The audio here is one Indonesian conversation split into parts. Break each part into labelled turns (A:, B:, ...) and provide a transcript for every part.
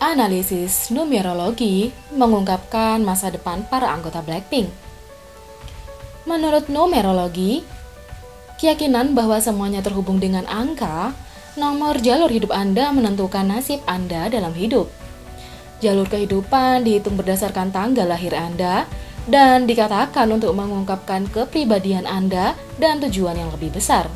A: Analisis numerologi mengungkapkan masa depan para anggota Blackpink. Menurut numerologi, keyakinan bahwa semuanya terhubung dengan angka, nomor jalur hidup Anda menentukan nasib Anda dalam hidup. Jalur kehidupan dihitung berdasarkan tanggal lahir Anda dan dikatakan untuk mengungkapkan kepribadian Anda dan tujuan yang lebih besar.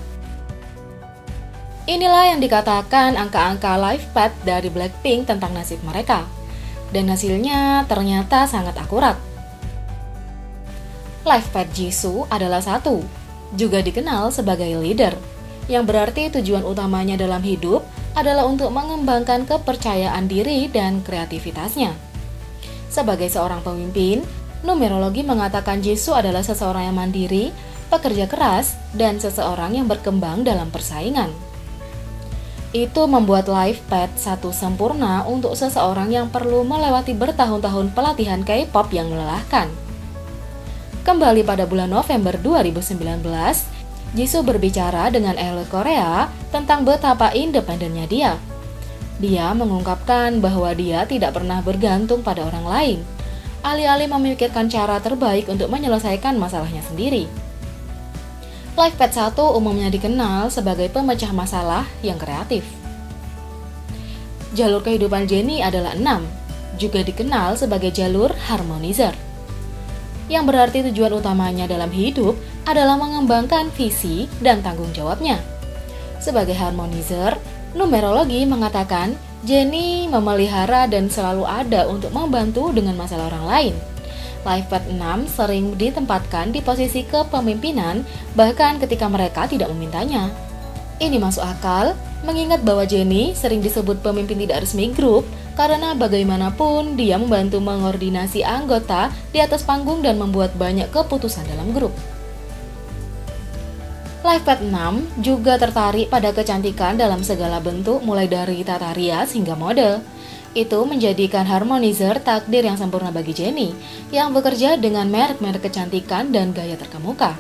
A: Inilah yang dikatakan angka-angka life path dari Blackpink tentang nasib mereka. Dan hasilnya ternyata sangat akurat. Life path Jisoo adalah 1, juga dikenal sebagai leader, yang berarti tujuan utamanya dalam hidup adalah untuk mengembangkan kepercayaan diri dan kreativitasnya. Sebagai seorang pemimpin, numerologi mengatakan Jisoo adalah seseorang yang mandiri, pekerja keras, dan seseorang yang berkembang dalam persaingan. Itu membuat life path 1 sempurna untuk seseorang yang perlu melewati bertahun-tahun pelatihan K-pop yang melelahkan. Kembali pada bulan November 2019, Jisoo berbicara dengan Elle Korea tentang betapa independennya dia. Dia mengungkapkan bahwa dia tidak pernah bergantung pada orang lain, alih-alih memikirkan cara terbaik untuk menyelesaikan masalahnya sendiri. Life path 1 umumnya dikenal sebagai pemecah masalah yang kreatif. Jalur kehidupan Jennie adalah 6, juga dikenal sebagai jalur harmonizer, yang berarti tujuan utamanya dalam hidup adalah mengembangkan visi dan tanggung jawabnya. Sebagai harmonizer, numerologi mengatakan Jennie memelihara dan selalu ada untuk membantu dengan masalah orang lain. Life path 6 sering ditempatkan di posisi kepemimpinan bahkan ketika mereka tidak memintanya. Ini masuk akal mengingat bahwa Jennie sering disebut pemimpin tidak resmi grup karena bagaimanapun dia membantu mengordinasi anggota di atas panggung dan membuat banyak keputusan dalam grup. Life path 6 juga tertarik pada kecantikan dalam segala bentuk mulai dari tata rias hingga mode. Itu menjadikan harmonizer takdir yang sempurna bagi Jennie, yang bekerja dengan merek-merek kecantikan dan gaya terkemuka.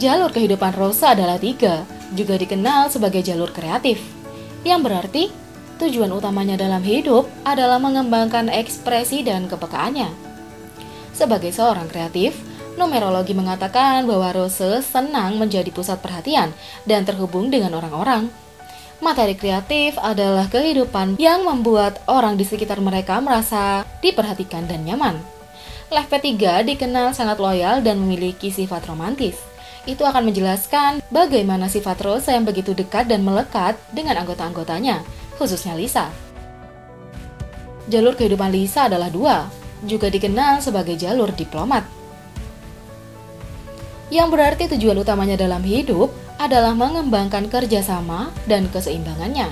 A: Jalur kehidupan Rose adalah 3, juga dikenal sebagai jalur kreatif, yang berarti tujuan utamanya dalam hidup adalah mengembangkan ekspresi dan kepekaannya. Sebagai seorang kreatif, numerologi mengatakan bahwa Rose senang menjadi pusat perhatian dan terhubung dengan orang-orang. Materi kreatif adalah kehidupan yang membuat orang di sekitar mereka merasa diperhatikan dan nyaman. Life path 3 dikenal sangat loyal dan memiliki sifat romantis. Itu akan menjelaskan bagaimana sifat Rose yang begitu dekat dan melekat dengan anggota-anggotanya, khususnya Lisa. Jalur kehidupan Lisa adalah 2, juga dikenal sebagai jalur diplomat, yang berarti tujuan utamanya dalam hidup adalah mengembangkan kerjasama dan keseimbangannya.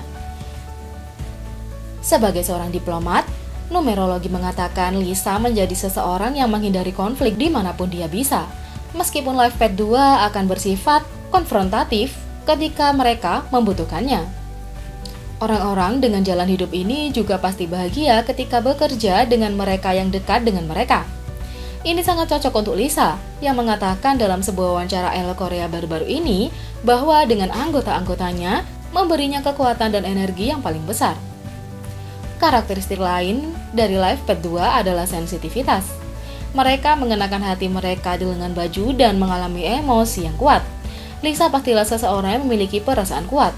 A: Sebagai seorang diplomat, numerologi mengatakan Lisa menjadi seseorang yang menghindari konflik dimanapun dia bisa, meskipun life path 2 akan bersifat konfrontatif ketika mereka membutuhkannya. Orang-orang dengan jalan hidup ini juga pasti bahagia ketika bekerja dengan mereka yang dekat dengan mereka. Ini sangat cocok untuk Lisa, yang mengatakan dalam sebuah wawancara Elle Korea baru-baru ini bahwa dengan anggota-anggotanya memberinya kekuatan dan energi yang paling besar. Karakteristik lain dari life path 2 adalah sensitivitas. Mereka mengenakan hati mereka di lengan baju dan mengalami emosi yang kuat. Lisa pastilah seseorang yang memiliki perasaan kuat.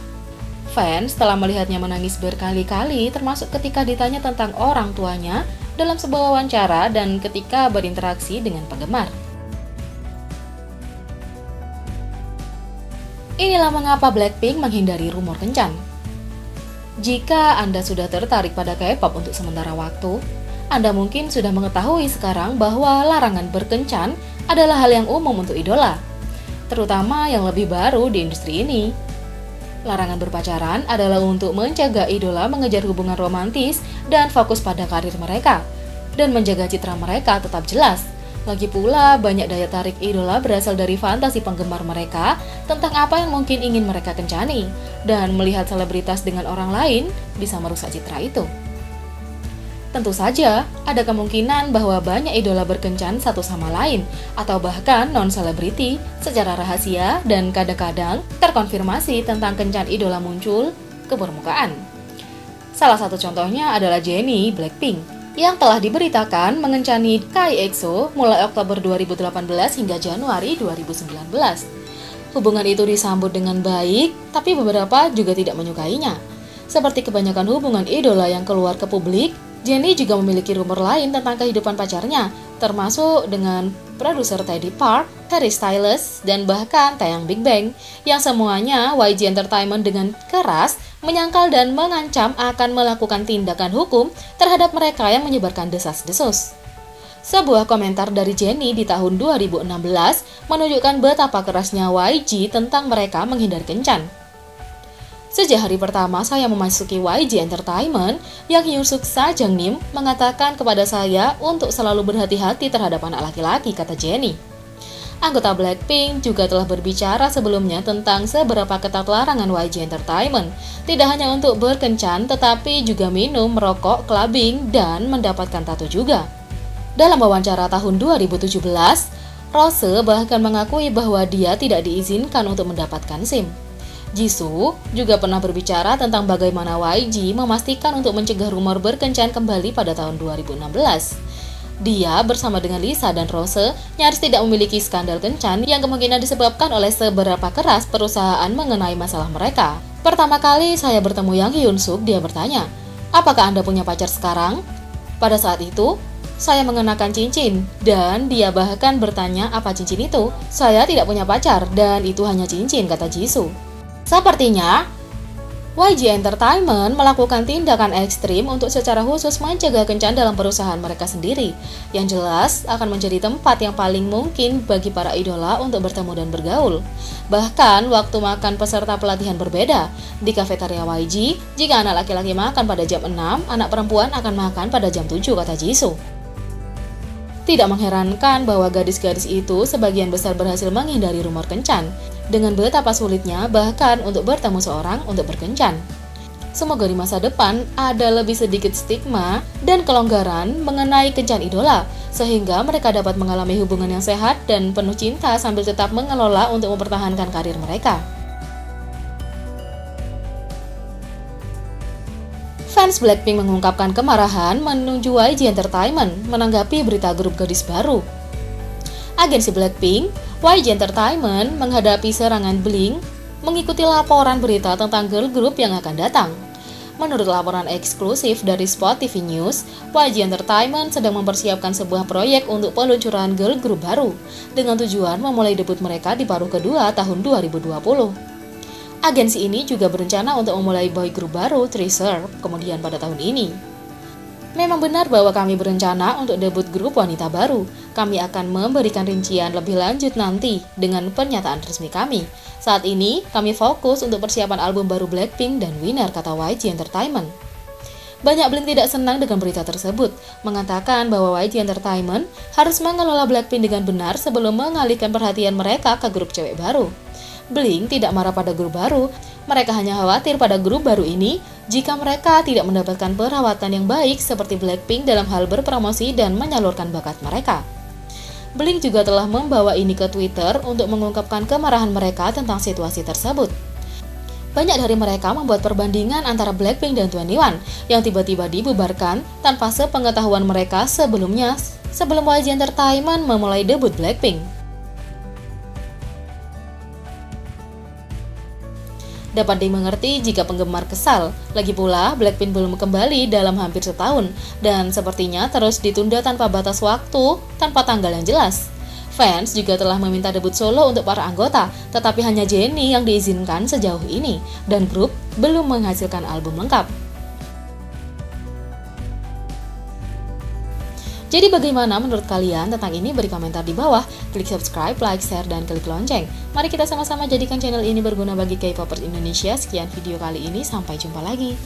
A: Fans telah melihatnya menangis berkali-kali, termasuk ketika ditanya tentang orang tuanya dalam sebuah wawancara dan ketika berinteraksi dengan penggemar. Inilah mengapa Blackpink menghindari rumor kencan. Jika Anda sudah tertarik pada K-pop untuk sementara waktu, Anda mungkin sudah mengetahui sekarang bahwa larangan berkencan adalah hal yang umum untuk idola, terutama yang lebih baru di industri ini. Larangan berpacaran adalah untuk mencegah idola mengejar hubungan romantis dan fokus pada karir mereka, dan menjaga citra mereka tetap jelas. Lagi pula, banyak daya tarik idola berasal dari fantasi penggemar mereka tentang apa yang mungkin ingin mereka kencani, dan melihat selebritas dengan orang lain bisa merusak citra itu. Tentu saja, ada kemungkinan bahwa banyak idola berkencan satu sama lain, atau bahkan non-selebriti secara rahasia dan kadang-kadang terkonfirmasi tentang kencan idola muncul ke permukaan. Salah satu contohnya adalah Jennie Blackpink, yang telah diberitakan mengencani Kai EXO mulai Oktober 2018 hingga Januari 2019. Hubungan itu disambut dengan baik, tapi beberapa juga tidak menyukainya. Seperti kebanyakan hubungan idola yang keluar ke publik, Jennie juga memiliki rumor lain tentang kehidupan pacarnya, termasuk dengan produser Teddy Park, Harry Styles, dan bahkan Taeyang Big Bang, yang semuanya YG Entertainment dengan keras menyangkal dan mengancam akan melakukan tindakan hukum terhadap mereka yang menyebarkan desas-desus. Sebuah komentar dari Jennie di tahun 2016 menunjukkan betapa kerasnya YG tentang mereka menghindar kencan. Sejak hari pertama saya memasuki YG Entertainment, Yang Hyun-suk Sajangnim mengatakan kepada saya untuk selalu berhati-hati terhadap anak laki-laki, kata Jennie. Anggota Blackpink juga telah berbicara sebelumnya tentang seberapa ketat larangan YG Entertainment, tidak hanya untuk berkencan tetapi juga minum, merokok, clubbing, dan mendapatkan tato juga. Dalam wawancara tahun 2017, Rose bahkan mengakui bahwa dia tidak diizinkan untuk mendapatkan SIM. Jisoo juga pernah berbicara tentang bagaimana YG memastikan untuk mencegah rumor berkencan kembali pada tahun 2016. Dia bersama dengan Lisa dan Rose nyaris tidak memiliki skandal kencan yang kemungkinan disebabkan oleh seberapa keras perusahaan mengenai masalah mereka. Pertama kali saya bertemu Yang Hyun-suk, dia bertanya, "Apakah Anda punya pacar sekarang?" Pada saat itu, saya mengenakan cincin, dan dia bahkan bertanya apa cincin itu. "Saya tidak punya pacar, dan itu hanya cincin," kata Jisoo. Sepertinya, YG Entertainment melakukan tindakan ekstrim untuk secara khusus mencegah kencan dalam perusahaan mereka sendiri, yang jelas akan menjadi tempat yang paling mungkin bagi para idola untuk bertemu dan bergaul. Bahkan, waktu makan peserta pelatihan berbeda. Di kafetaria YG, jika anak laki-laki makan pada jam 6, anak perempuan akan makan pada jam 7, kata Jisoo. Tidak mengherankan bahwa gadis-gadis itu sebagian besar berhasil menghindari rumor kencan, dengan betapa sulitnya bahkan untuk bertemu seorang untuk berkencan. Semoga di masa depan ada lebih sedikit stigma dan kelonggaran mengenai kencan idola, sehingga mereka dapat mengalami hubungan yang sehat dan penuh cinta sambil tetap mengelola untuk mempertahankan karir mereka. Fans Blackpink mengungkapkan kemarahan menuju YG Entertainment menanggapi berita grup gadis baru. Agensi Blackpink, YG Entertainment menghadapi serangan Blink mengikuti laporan berita tentang girl group yang akan datang. Menurut laporan eksklusif dari Spot TV News, YG Entertainment sedang mempersiapkan sebuah proyek untuk peluncuran girl group baru, dengan tujuan memulai debut mereka di paruh kedua tahun 2020. Agensi ini juga berencana untuk memulai boy group baru, Treasure, kemudian pada tahun ini. Memang benar bahwa kami berencana untuk debut grup wanita baru. Kami akan memberikan rincian lebih lanjut nanti dengan pernyataan resmi kami. Saat ini, kami fokus untuk persiapan album baru Blackpink dan Winner, kata YG Entertainment. Banyak Blink tidak senang dengan berita tersebut, mengatakan bahwa YG Entertainment harus mengelola Blackpink dengan benar sebelum mengalihkan perhatian mereka ke grup cewek baru. Blink tidak marah pada grup baru, mereka hanya khawatir pada grup baru ini jika mereka tidak mendapatkan perawatan yang baik seperti Blackpink dalam hal berpromosi dan menyalurkan bakat mereka. Blink juga telah membawa ini ke Twitter untuk mengungkapkan kemarahan mereka tentang situasi tersebut. Banyak dari mereka membuat perbandingan antara Blackpink dan 2NE1 yang tiba-tiba dibubarkan tanpa sepengetahuan mereka sebelum YG Entertainment memulai debut Blackpink. Dapat dimengerti jika penggemar kesal. Lagi pula, Blackpink belum kembali dalam hampir setahun, dan sepertinya terus ditunda tanpa batas waktu, tanpa tanggal yang jelas. Fans juga telah meminta debut solo untuk para anggota, tetapi hanya Jennie yang diizinkan sejauh ini, dan grup belum menghasilkan album lengkap. Jadi bagaimana menurut kalian tentang ini? Beri komentar di bawah, klik subscribe, like, share, dan klik lonceng. Mari kita sama-sama jadikan channel ini berguna bagi K-popers Indonesia. Sekian video kali ini, sampai jumpa lagi.